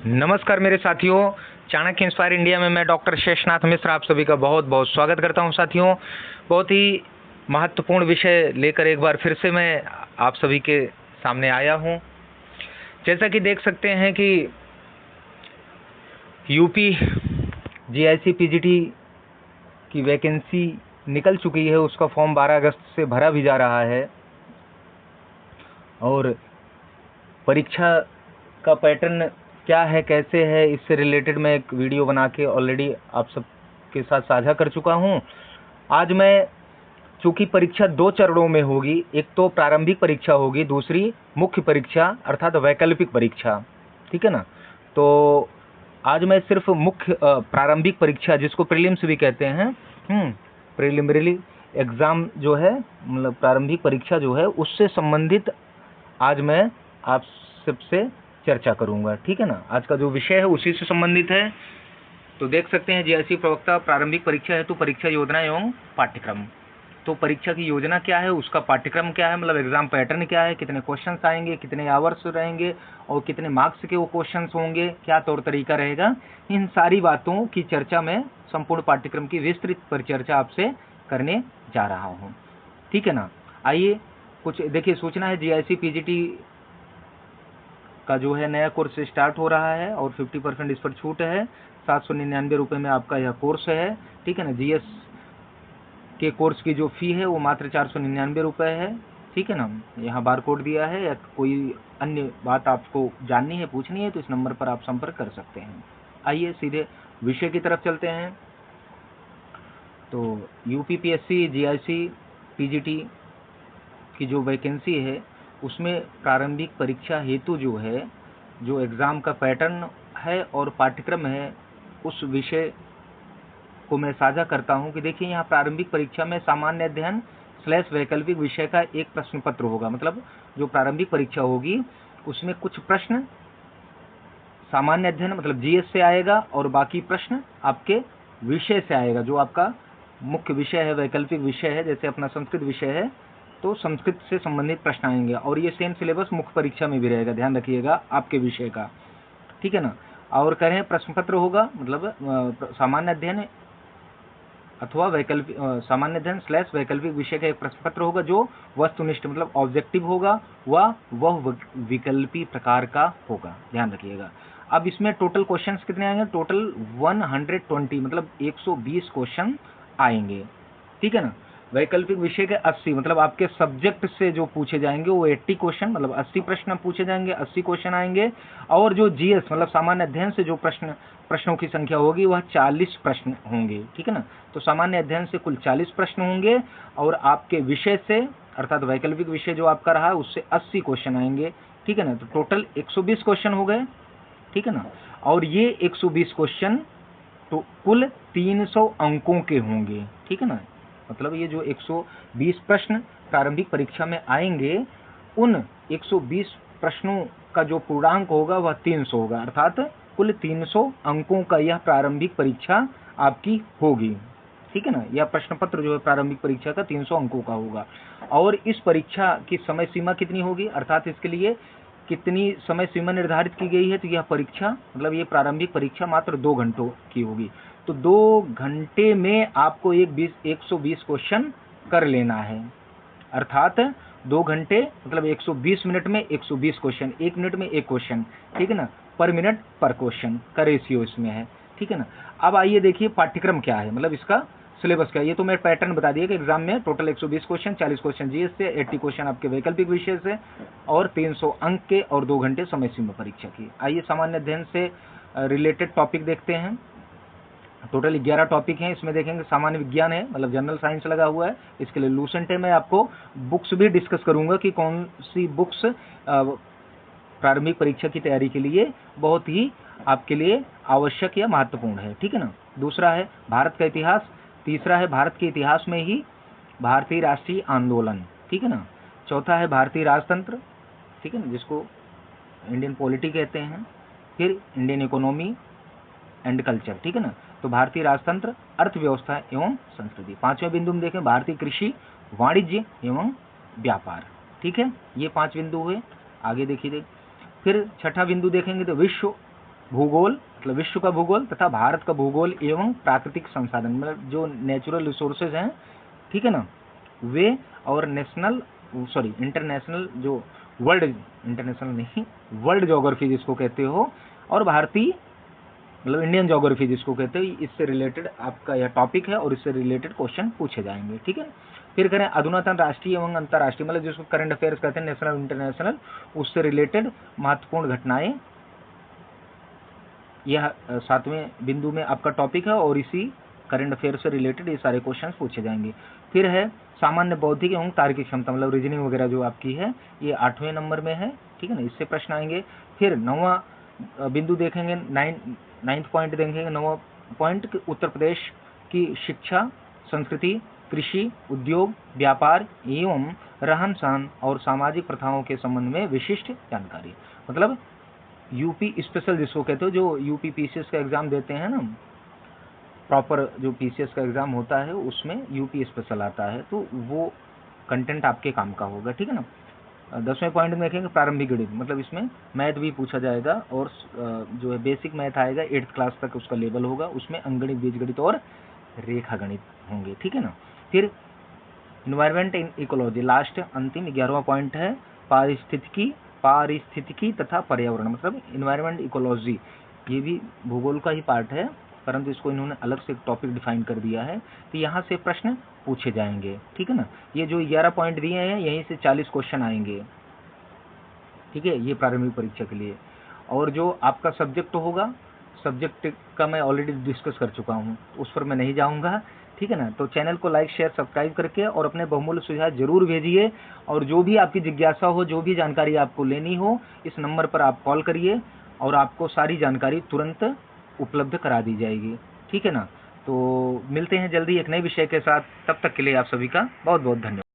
नमस्कार मेरे साथियों, चाणक्य इंस्पायर इंडिया में मैं डॉक्टर शेषनाथ मिश्र आप सभी का बहुत बहुत स्वागत करता हूं। साथियों, बहुत ही महत्वपूर्ण विषय लेकर एक बार फिर से मैं आप सभी के सामने आया हूं। जैसा कि देख सकते हैं कि यूपी जीआईसी पीजीटी की वैकेंसी निकल चुकी है, उसका फॉर्म 12 अगस्त से भरा भी जा रहा है और परीक्षा का पैटर्न क्या है, कैसे है, इससे रिलेटेड मैं एक वीडियो बना के ऑलरेडी आप सबके साथ साझा कर चुका हूं। आज मैं, चूंकि परीक्षा 2 चरणों में होगी, एक तो प्रारंभिक परीक्षा होगी, दूसरी मुख्य परीक्षा अर्थात वैकल्पिक परीक्षा, ठीक है ना। तो आज मैं सिर्फ मुख्य प्रारंभिक परीक्षा, जिसको प्रीलिम्स भी कहते हैं, प्रीलिमिनरी एग्जाम जो है, मतलब प्रारंभिक परीक्षा जो है, उससे संबंधित आज मैं आप सबसे चर्चा करूंगा, ठीक है ना। आज का जो विषय है उसी से संबंधित है। तो देख सकते हैं जीआईसी प्रवक्ता प्रारंभिक परीक्षा हेतु परीक्षा योजना एवं पाठ्यक्रम। तो परीक्षा की योजना क्या है, उसका पाठ्यक्रम क्या है, मतलब एग्जाम पैटर्न क्या है, कितने क्वेश्चंस आएंगे, कितने आवर्स रहेंगे और कितने मार्क्स के वो क्वेश्चंस होंगे, क्या तौर तरीका रहेगा, इन सारी बातों की चर्चा मैं संपूर्ण पाठ्यक्रम की विस्तृत परिचर्चा आपसे करने जा रहा हूँ, ठीक है ना। आइए कुछ देखिए, सूचना है जीआईसी पीजीटी का जो है नया कोर्स स्टार्ट हो रहा है और 50% इस पर छूट है। 799 रुपये में आपका यह कोर्स है, ठीक है ना। जीएस के कोर्स की जो फी है वो मात्र 499 रुपये है, ठीक है ना। यहाँ बार कोड दिया है, या कोई अन्य बात आपको जाननी है, पूछनी है, तो इस नंबर पर आप संपर्क कर सकते हैं। आइए सीधे विषय की तरफ चलते हैं। तो यूपीपीएससी जीआईसी पीजीटी की जो वैकेंसी है, उसमें प्रारंभिक परीक्षा हेतु जो है, जो एग्ज़ाम का पैटर्न है और पाठ्यक्रम है, उस विषय को मैं साझा करता हूं कि देखिए, यहाँ प्रारंभिक परीक्षा में सामान्य अध्ययन / वैकल्पिक विषय का एक प्रश्न पत्र होगा। मतलब जो प्रारंभिक परीक्षा होगी उसमें कुछ प्रश्न सामान्य अध्ययन मतलब जीएस से आएगा और बाकी प्रश्न आपके विषय से आएगा, जो आपका मुख्य विषय है, वैकल्पिक विषय है। जैसे अपना संस्कृत विषय है तो संस्कृत से संबंधित प्रश्न आएंगे और ये सेम सिलेबस मुख्य परीक्षा में भी रहेगा, ध्यान रखिएगा आपके विषय का, ठीक है ना। और कह रहे हैं प्रश्न पत्र होगा, मतलब सामान्य अध्ययन अथवा वैकल्पिक सामान्य अध्ययन / वैकल्पिक विषय का एक प्रश्न पत्र होगा जो वस्तुनिष्ठ मतलब ऑब्जेक्टिव होगा, वह विकल्पी प्रकार का होगा, ध्यान रखिएगा। अब इसमें टोटल क्वेश्चंस कितने आएंगे, टोटल 120 मतलब 120 क्वेश्चन आएंगे, ठीक है ना। वैकल्पिक विषय के 80 मतलब आपके सब्जेक्ट से जो पूछे जाएंगे वो 80 क्वेश्चन मतलब 80 प्रश्न पूछे जाएंगे, 80 क्वेश्चन आएंगे। और जो जीएस मतलब सामान्य अध्ययन से जो प्रश्नों की संख्या होगी वह 40 प्रश्न होंगे, ठीक है ना। तो सामान्य अध्ययन से कुल 40 प्रश्न होंगे और आपके विषय से अर्थात वैकल्पिक विषय जो आपका रहा उससे 80 क्वेश्चन आएंगे, ठीक है ना। तो टोटल 120 क्वेश्चन हो गए, ठीक है ना। और ये 120 क्वेश्चन तो कुल 300 अंकों के होंगे, ठीक है ना। मतलब ये जो 120 प्रश्न प्रारंभिक परीक्षा में आएंगे, उन 120 प्रश्नों का जो पूर्णांक होगा वह 300 होगा, अर्थात कुल 300 अंकों का यह प्रारंभिक परीक्षा आपकी होगी, ठीक है ना। यह प्रश्न पत्र जो है प्रारंभिक परीक्षा का 300 अंकों का होगा। और इस परीक्षा की समय सीमा कितनी होगी, अर्थात इसके लिए कितनी समय सीमा निर्धारित की गई है, तो यह परीक्षा मतलब ये प्रारंभिक परीक्षा मात्र 2 घंटों की होगी। तो 2 घंटे में आपको 120 क्वेश्चन कर लेना है, अर्थात 2 घंटे मतलब 120 मिनट में 120 क्वेश्चन, 1 मिनट में 1 क्वेश्चन, ठीक है ना। पर मिनट पर क्वेश्चन का रेशियो इसमें है, ठीक है ना। अब आइए देखिए पाठ्यक्रम क्या है, मतलब इसका सिलेबस क्या है। ये तो मैं पैटर्न बता दिया कि एग्जाम में टोटल 120 क्वेश्चन, 40 क्वेश्चन जीएस से, 80 क्वेश्चन आपके वैकल्पिक विषय से और 300 अंक के और 2 घंटे समय सीमा परीक्षा की। आइए सामान्य अध्ययन से रिलेटेड टॉपिक देखते हैं। टोटल 11 टॉपिक हैं, इसमें देखेंगे सामान्य विज्ञान है मतलब जनरल साइंस लगा हुआ है, इसके लिए लूसेंट है। मैं आपको बुक्स भी डिस्कस करूंगा कि कौन सी बुक्स प्रारंभिक परीक्षा की तैयारी के लिए बहुत ही आपके लिए आवश्यक या महत्वपूर्ण है, ठीक है ना। दूसरा है भारत का इतिहास, तीसरा है भारत के इतिहास में ही भारतीय राष्ट्रीय आंदोलन, ठीक है ना। चौथा है भारतीय राजतंत्र, ठीक है ना, जिसको इंडियन पॉलिटी कहते हैं। फिर इंडियन इकोनॉमी एंड कल्चर, ठीक है ना। तो भारतीय राजतंत्र, अर्थव्यवस्था एवं संस्कृति। 5वें बिंदु में देखें भारतीय कृषि, वाणिज्य एवं व्यापार, ठीक है। ये 5 बिंदु हुए। आगे देखिए फिर 6ठा बिंदु देखेंगे तो विश्व भूगोल मतलब विश्व का भूगोल तथा भारत का भूगोल एवं प्राकृतिक संसाधन मतलब जो नेचुरल रिसोर्सेज हैं, ठीक है ना, वे और इंटरनेशनल जो वर्ल्ड, इंटरनेशनल नहीं, वर्ल्ड ज्योग्राफी जिसको कहते हो, और भारतीय मतलब इंडियन ज्योग्राफी जिसको कहते हो, इससे रिलेटेड आपका यह टॉपिक है और इससे रिलेटेड क्वेश्चन पूछे जाएंगे, ठीक है। फिर करें अधुनातन राष्ट्रीय एवं अंतर्राष्ट्रीय मतलब जिसको करंट अफेयर्स कहते हैं, नेशनल इंटरनेशनल, उससे रिलेटेड महत्वपूर्ण घटनाएं, यह 7वें बिंदु में आपका टॉपिक है और इसी करंट अफेयर से रिलेटेड ये सारे क्वेश्चंस पूछे जाएंगे। फिर है सामान्य बौद्धिक एवं तार्किक क्षमता मतलब रीजनिंग वगैरह जो आपकी है, ये 8वें नंबर में है, ठीक है ना, इससे प्रश्न आएंगे। फिर 9वां बिंदु देखेंगे, 9th पॉइंट देखेंगे, 9वां पॉइंट उत्तर प्रदेश की शिक्षा, संस्कृति, कृषि, उद्योग, व्यापार एवं रहन सहन और सामाजिक प्रथाओं के संबंध में विशिष्ट जानकारी, मतलब यूपी स्पेशल जिसको कहते हो, जो यूपी पीसीएस का एग्जाम देते हैं ना, प्रॉपर जो पीसीएस का एग्जाम होता है उसमें यूपी स्पेशल आता है, तो वो कंटेंट आपके काम का होगा, ठीक है ना। 10वें पॉइंट में देखेंगे प्रारंभिक गणित मतलब इसमें मैथ भी पूछा जाएगा और जो है बेसिक मैथ आएगा 8th क्लास तक उसका लेवल होगा, उसमें अंकगणित, बीजगणित और रेखा गणित होंगे, ठीक है ना। फिर इन्वायरमेंट एंड इकोलॉजी लास्ट अंतिम 11वां पॉइंट है पारिस्थितिकी तथा पर्यावरण मतलब इन्वायरमेंट इकोलॉजी, ये भी भूगोल का ही पार्ट है परंतु इसको इन्होंने अलग से टॉपिक डिफाइन कर दिया है, तो यहाँ से प्रश्न पूछे जाएंगे, ठीक है ना। ये जो 11 पॉइंट दिए हैं यहीं से 40 क्वेश्चन आएंगे, ठीक है, ये प्रारंभिक परीक्षा के लिए। और जो आपका सब्जेक्ट होगा, सब्जेक्ट का मैं ऑलरेडी डिस्कस कर चुका हूँ, उस पर मैं नहीं जाऊँगा, ठीक है ना। तो चैनल को लाइक शेयर सब्सक्राइब करके और अपने बहुमूल्य सुझाव जरूर भेजिए, और जो भी आपकी जिज्ञासा हो, जो भी जानकारी आपको लेनी हो, इस नंबर पर आप कॉल करिए और आपको सारी जानकारी तुरंत उपलब्ध करा दी जाएगी, ठीक है ना। तो मिलते हैं जल्दी एक नए विषय के साथ, तब तक के लिए आप सभी का बहुत बहुत धन्यवाद।